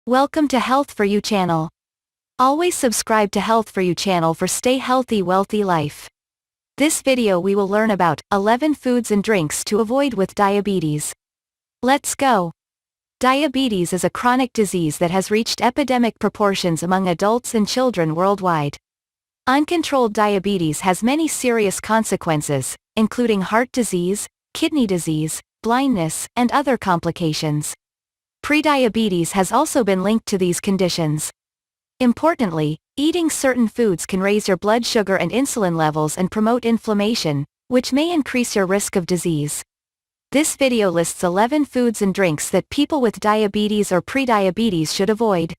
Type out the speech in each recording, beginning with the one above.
Welcome to Health For You channel. Always subscribe to Health For You channel for stay healthy wealthy life. This video we will learn about 11 foods and drinks to avoid with diabetes. Let's go. Diabetes is a chronic disease that has reached epidemic proportions among adults and children worldwide. Uncontrolled diabetes has many serious consequences, including heart disease, kidney disease, blindness, and other complications. Prediabetes has also been linked to these conditions. Importantly, eating certain foods can raise your blood sugar and insulin levels and promote inflammation, which may increase your risk of disease. This video lists 11 foods and drinks that people with diabetes or prediabetes should avoid.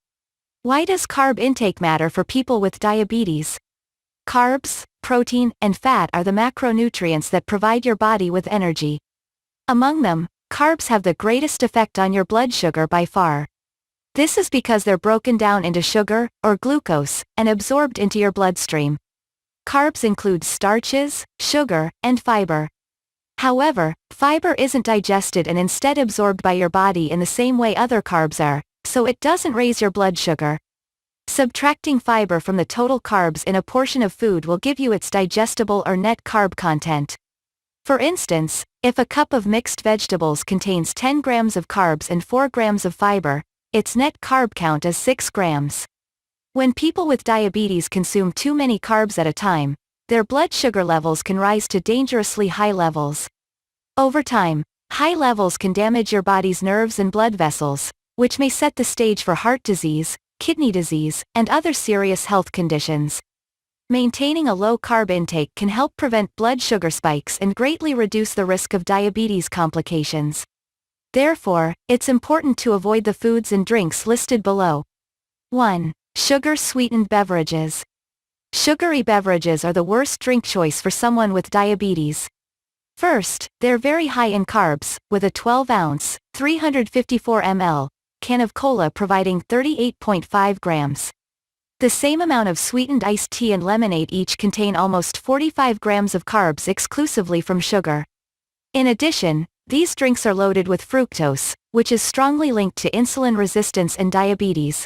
Why does carb intake matter for people with diabetes? Carbs, protein, and fat are the macronutrients that provide your body with energy. Among them, carbs have the greatest effect on your blood sugar by far. This is because they're broken down into sugar, or glucose, and absorbed into your bloodstream. Carbs include starches, sugar, and fiber. However, fiber isn't digested and instead absorbed by your body in the same way other carbs are, so it doesn't raise your blood sugar. Subtracting fiber from the total carbs in a portion of food will give you its digestible or net carb content. For instance, if a cup of mixed vegetables contains 10 grams of carbs and 4 grams of fiber, its net carb count is 6 grams. When people with diabetes consume too many carbs at a time, their blood sugar levels can rise to dangerously high levels. Over time, high levels can damage your body's nerves and blood vessels, which may set the stage for heart disease, kidney disease, and other serious health conditions. Maintaining a low carb intake can help prevent blood sugar spikes and greatly reduce the risk of diabetes complications. Therefore, it's important to avoid the foods and drinks listed below. 1. Sugar-sweetened beverages. Sugary beverages are the worst drink choice for someone with diabetes. First, they're very high in carbs, with a 12-ounce, 354 ml, can of cola providing 38.5 grams. The same amount of sweetened iced tea and lemonade each contain almost 45 grams of carbs exclusively from sugar. In addition, these drinks are loaded with fructose, which is strongly linked to insulin resistance and diabetes.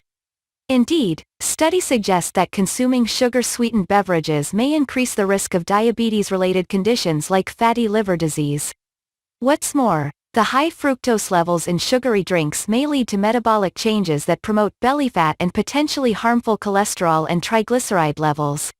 Indeed, studies suggest that consuming sugar-sweetened beverages may increase the risk of diabetes-related conditions like fatty liver disease. What's more, the high fructose levels in sugary drinks may lead to metabolic changes that promote belly fat and potentially harmful cholesterol and triglyceride levels.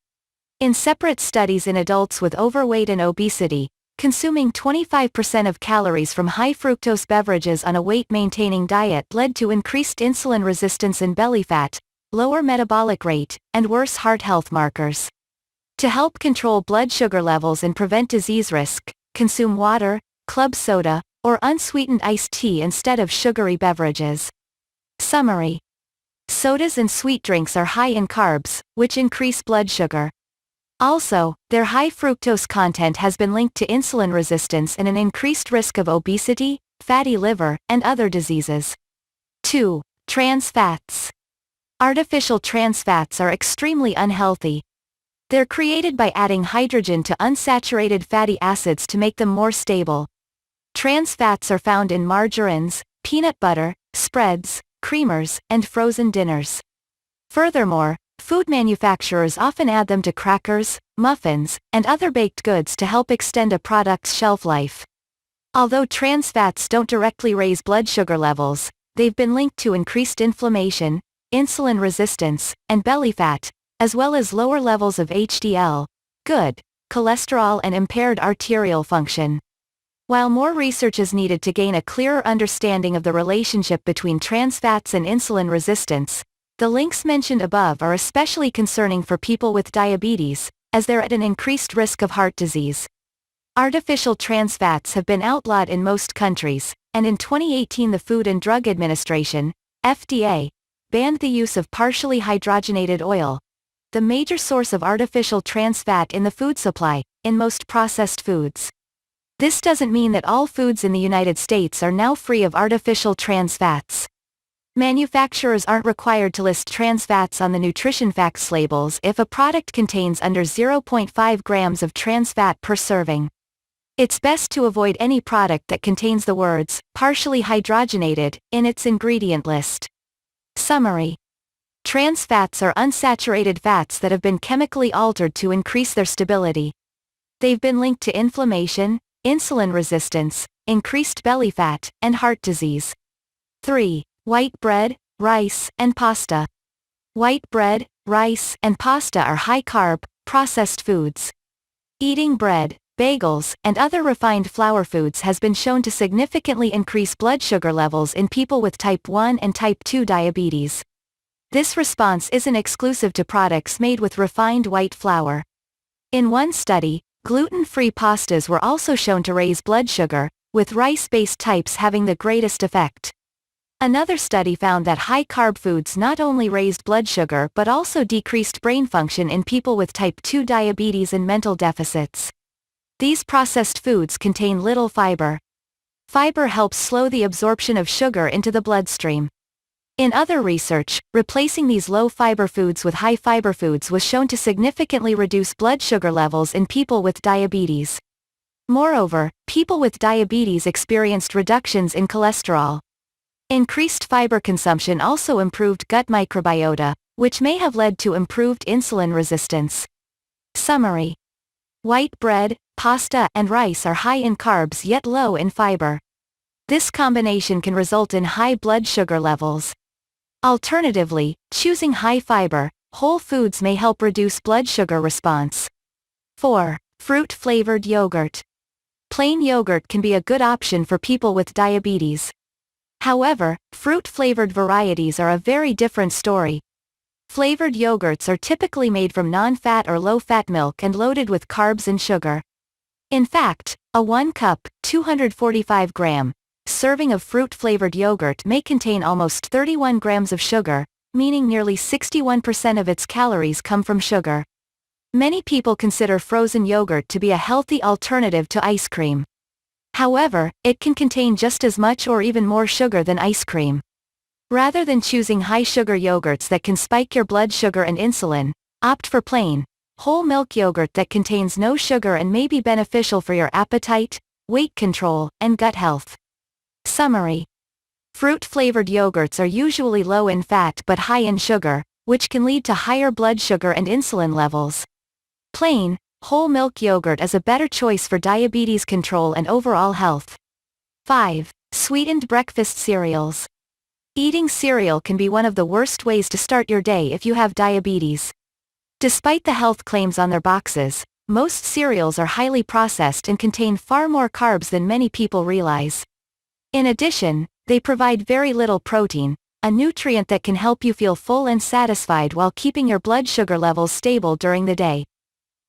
In separate studies in adults with overweight and obesity, consuming 25% of calories from high fructose beverages on a weight-maintaining diet led to increased insulin resistance and belly fat, lower metabolic rate, and worse heart health markers. To help control blood sugar levels and prevent disease risk, consume water, club soda, or unsweetened iced tea instead of sugary beverages. Summary. Sodas and sweet drinks are high in carbs, which increase blood sugar. Also, their high fructose content has been linked to insulin resistance and an increased risk of obesity, fatty liver, and other diseases. 2. Trans fats. Artificial trans fats are extremely unhealthy. They're created by adding hydrogen to unsaturated fatty acids to make them more stable. Trans fats are found in margarines, peanut butter, spreads, creamers, and frozen dinners. Furthermore, food manufacturers often add them to crackers, muffins, and other baked goods to help extend a product's shelf life. Although trans fats don't directly raise blood sugar levels, they've been linked to increased inflammation, insulin resistance, and belly fat, as well as lower levels of HDL, good cholesterol and impaired arterial function. While more research is needed to gain a clearer understanding of the relationship between trans fats and insulin resistance, the links mentioned above are especially concerning for people with diabetes, as they're at an increased risk of heart disease. Artificial trans fats have been outlawed in most countries, and in 2018 the Food and Drug Administration, FDA, banned the use of partially hydrogenated oil, the major source of artificial trans fat in the food supply, in most processed foods. This doesn't mean that all foods in the United States are now free of artificial trans fats. Manufacturers aren't required to list trans fats on the nutrition facts labels if a product contains under 0.5 grams of trans fat per serving. It's best to avoid any product that contains the words, partially hydrogenated, in its ingredient list. Summary. Trans fats are unsaturated fats that have been chemically altered to increase their stability. They've been linked to inflammation, insulin resistance, increased belly fat, and heart disease. 3. White bread, rice, and pasta. White bread, rice, and pasta are high-carb, processed foods. Eating bread, bagels, and other refined flour foods has been shown to significantly increase blood sugar levels in people with type 1 and type 2 diabetes. This response isn't exclusive to products made with refined white flour. In one study, gluten-free pastas were also shown to raise blood sugar, with rice-based types having the greatest effect. Another study found that high-carb foods not only raised blood sugar but also decreased brain function in people with type 2 diabetes and mental deficits. These processed foods contain little fiber. Fiber helps slow the absorption of sugar into the bloodstream. In other research, replacing these low-fiber foods with high-fiber foods was shown to significantly reduce blood sugar levels in people with diabetes. Moreover, people with diabetes experienced reductions in cholesterol. Increased fiber consumption also improved gut microbiota, which may have led to improved insulin resistance. Summary. White bread, pasta, and rice are high in carbs yet low in fiber. This combination can result in high blood sugar levels. Alternatively, choosing high-fiber, whole foods may help reduce blood sugar response. 4. Fruit-flavored yogurt. Plain yogurt can be a good option for people with diabetes. However, fruit-flavored varieties are a very different story. Flavored yogurts are typically made from non-fat or low-fat milk and loaded with carbs and sugar. In fact, a 1 cup, 245 gram, serving of fruit-flavored yogurt may contain almost 31 grams of sugar, meaning nearly 61% of its calories come from sugar. Many people consider frozen yogurt to be a healthy alternative to ice cream. However, it can contain just as much or even more sugar than ice cream. Rather than choosing high-sugar yogurts that can spike your blood sugar and insulin, opt for plain, whole milk yogurt that contains no sugar and may be beneficial for your appetite, weight control, and gut health. Summary. Fruit-flavored yogurts are usually low in fat but high in sugar, which can lead to higher blood sugar and insulin levels. Plain, whole milk yogurt is a better choice for diabetes control and overall health. 5. Sweetened breakfast cereals. Eating cereal can be one of the worst ways to start your day if you have diabetes. Despite the health claims on their boxes, most cereals are highly processed and contain far more carbs than many people realize. In addition, they provide very little protein, a nutrient that can help you feel full and satisfied while keeping your blood sugar levels stable during the day.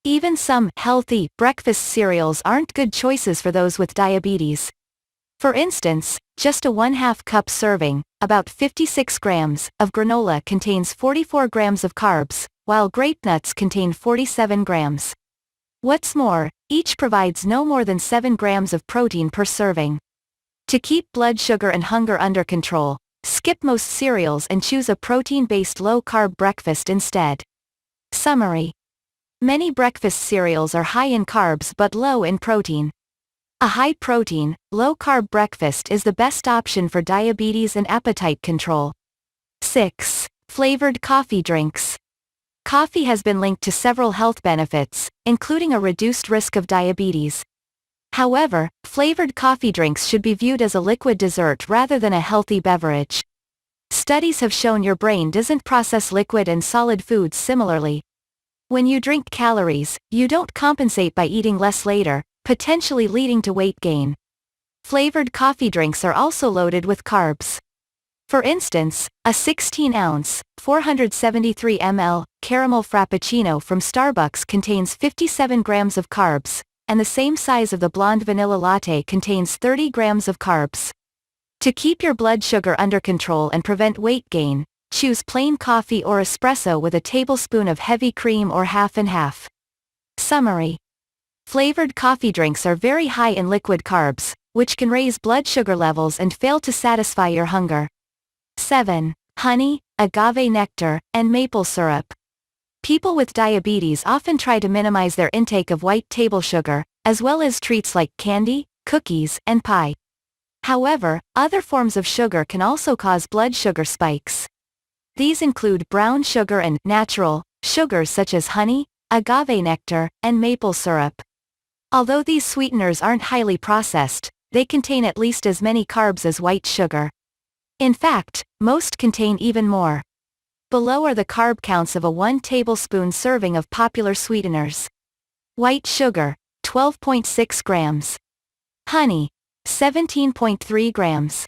Even some healthy breakfast cereals aren't good choices for those with diabetes. For instance, just a 1/2 cup serving, about 56 grams, of granola contains 44 grams of carbs, while grape nuts contain 47 grams. What's more, each provides no more than 7 grams of protein per serving. To keep blood sugar and hunger under control, skip most cereals and choose a protein-based low-carb breakfast instead. Summary. Many breakfast cereals are high in carbs but low in protein. A high-protein, low-carb breakfast is the best option for diabetes and appetite control. 6. Flavored coffee drinks. Coffee has been linked to several health benefits, including a reduced risk of diabetes. However, flavored coffee drinks should be viewed as a liquid dessert rather than a healthy beverage. Studies have shown your brain doesn't process liquid and solid foods similarly. When you drink calories, you don't compensate by eating less later, potentially leading to weight gain. Flavored coffee drinks are also loaded with carbs. For instance, a 16-ounce, 473 ml, caramel frappuccino from Starbucks contains 57 grams of carbs, and the same size of the blonde vanilla latte contains 30 grams of carbs. To keep your blood sugar under control and prevent weight gain, choose plain coffee or espresso with a tablespoon of heavy cream or half and half. Summary. Flavored coffee drinks are very high in liquid carbs, which can raise blood sugar levels and fail to satisfy your hunger. 7. Honey, agave nectar, and maple syrup. People with diabetes often try to minimize their intake of white table sugar, as well as treats like candy, cookies, and pie. However, other forms of sugar can also cause blood sugar spikes. These include brown sugar and natural sugars such as honey, agave nectar, and maple syrup. Although these sweeteners aren't highly processed, they contain at least as many carbs as white sugar. In fact, most contain even more. Below are the carb counts of a 1 tablespoon serving of popular sweeteners. White sugar, 12.6 grams. Honey, 17.3 grams.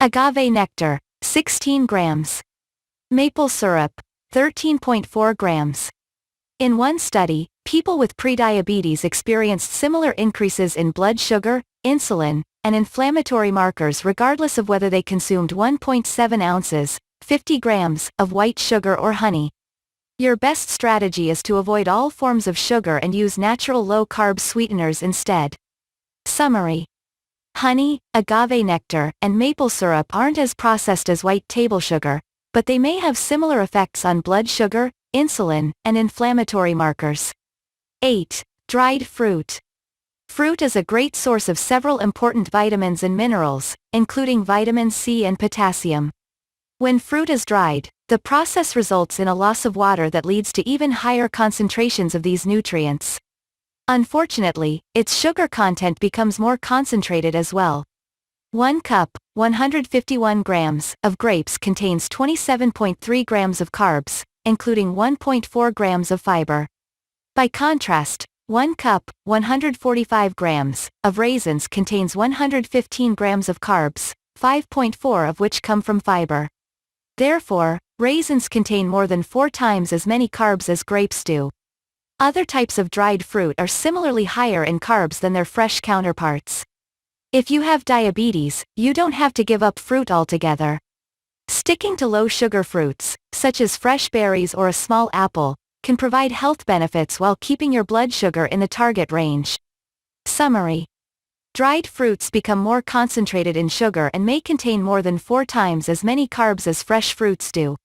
Agave nectar, 16 grams. Maple syrup, 13.4 grams. In one study, people with prediabetes experienced similar increases in blood sugar, insulin, and inflammatory markers regardless of whether they consumed 1.7 ounces, 50 grams, of white sugar or honey. Your best strategy is to avoid all forms of sugar and use natural low-carb sweeteners instead. Summary. Honey, agave nectar, and maple syrup aren't as processed as white table sugar, but they may have similar effects on blood sugar, insulin, and inflammatory markers. 8. Dried fruit. Fruit is a great source of several important vitamins and minerals, including vitamin C and potassium. When fruit is dried, the process results in a loss of water that leads to even higher concentrations of these nutrients. Unfortunately, its sugar content becomes more concentrated as well. 1 cup, 151 grams, of grapes contains 27.3 grams of carbs, including 1.4 grams of fiber. By contrast, 1 cup, 145 grams, of raisins contains 115 grams of carbs, 5.4 of which come from fiber. Therefore, raisins contain more than 4 times as many carbs as grapes do. Other types of dried fruit are similarly higher in carbs than their fresh counterparts. If you have diabetes, you don't have to give up fruit altogether. Sticking to low-sugar fruits, such as fresh berries or a small apple, can provide health benefits while keeping your blood sugar in the target range. Summary. Dried fruits become more concentrated in sugar and may contain more than 4 times as many carbs as fresh fruits do.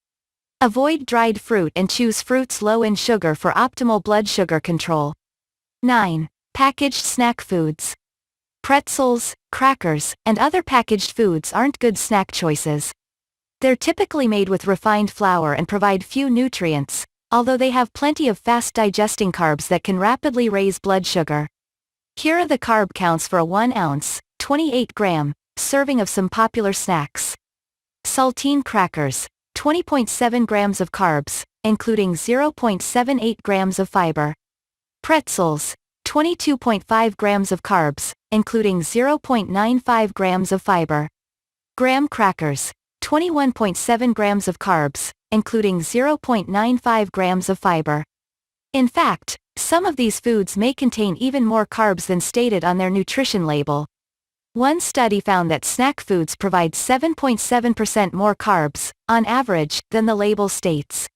Avoid dried fruit and choose fruits low in sugar for optimal blood sugar control. 9. Packaged snack foods. Pretzels, crackers, and other packaged foods aren't good snack choices. They're typically made with refined flour and provide few nutrients, although they have plenty of fast-digesting carbs that can rapidly raise blood sugar. Here are the carb counts for a 1 ounce, 28-gram, serving of some popular snacks. Saltine crackers, 20.7 grams of carbs, including 0.78 grams of fiber. Pretzels, 22.5 grams of carbs, including 0.95 grams of fiber. Graham crackers, 21.7 grams of carbs, including 0.95 grams of fiber. In fact, some of these foods may contain even more carbs than stated on their nutrition label. One study found that snack foods provide 7.7% more carbs, on average, than the label states.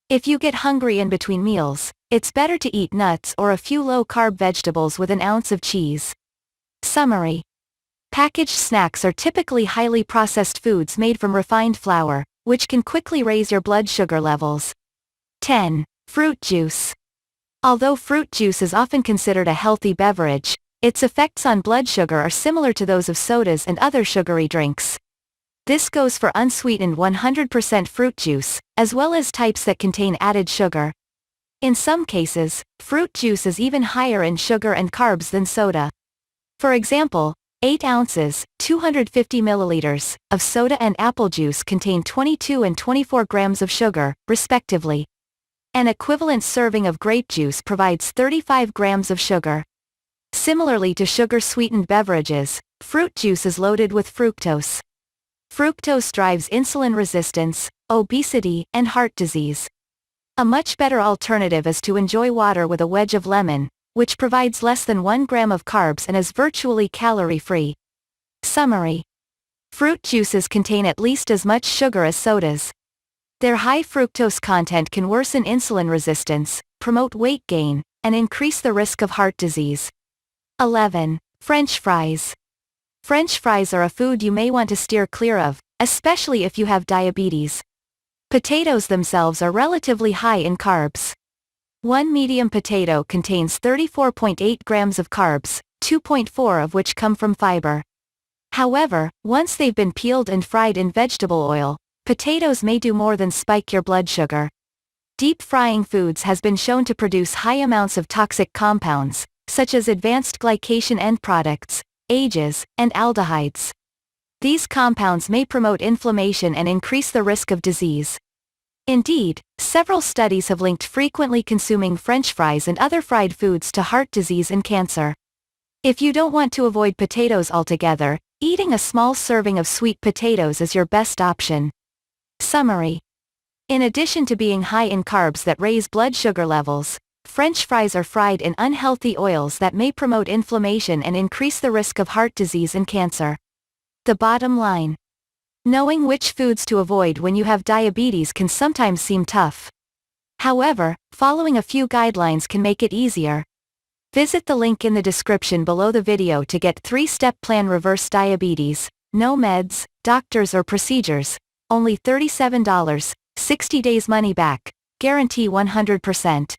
If you get hungry in between meals, it's better to eat nuts or a few low-carb vegetables with an ounce of cheese. Summary. Packaged snacks are typically highly processed foods made from refined flour, which can quickly raise your blood sugar levels. 10. Fruit juice. Although fruit juice is often considered a healthy beverage, its effects on blood sugar are similar to those of sodas and other sugary drinks. This goes for unsweetened 100% fruit juice, as well as types that contain added sugar. In some cases, fruit juice is even higher in sugar and carbs than soda. For example, 8 ounces, 250 milliliters, of soda and apple juice contain 22 and 24 grams of sugar, respectively. An equivalent serving of grape juice provides 35 grams of sugar. Similarly to sugar-sweetened beverages, fruit juice is loaded with fructose. Fructose drives insulin resistance, obesity, and heart disease. A much better alternative is to enjoy water with a wedge of lemon, which provides less than 1 gram of carbs and is virtually calorie-free. Summary. Fruit juices contain at least as much sugar as sodas. Their high fructose content can worsen insulin resistance, promote weight gain, and increase the risk of heart disease. 11. French fries. French fries are a food you may want to steer clear of, especially if you have diabetes. Potatoes themselves are relatively high in carbs. One medium potato contains 34.8 grams of carbs, 2.4 of which come from fiber. However, once they've been peeled and fried in vegetable oil, Potatoes may do more than spike your blood sugar. Deep frying foods has been shown to produce high amounts of toxic compounds, such as advanced glycation end products, AGEs, and aldehydes. These compounds may promote inflammation and increase the risk of disease. Indeed, several studies have linked frequently consuming French fries and other fried foods to heart disease and cancer. If you don't want to avoid potatoes altogether, eating a small serving of sweet potatoes is your best option. Summary. In addition to being high in carbs that raise blood sugar levels, French fries are fried in unhealthy oils that may promote inflammation and increase the risk of heart disease and cancer. The bottom line. Knowing which foods to avoid when you have diabetes can sometimes seem tough. However, following a few guidelines can make it easier. Visit the link in the description below the video to get 3-step plan. Reverse diabetes, no meds, doctors or procedures, only $37, 60 days money back, guarantee 100%.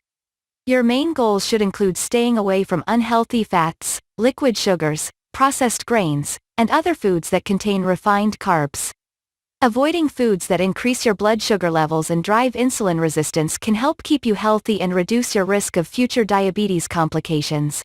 Your main goals should include staying away from unhealthy fats, liquid sugars, processed grains, and other foods that contain refined carbs. Avoiding foods that increase your blood sugar levels and drive insulin resistance can help keep you healthy and reduce your risk of future diabetes complications.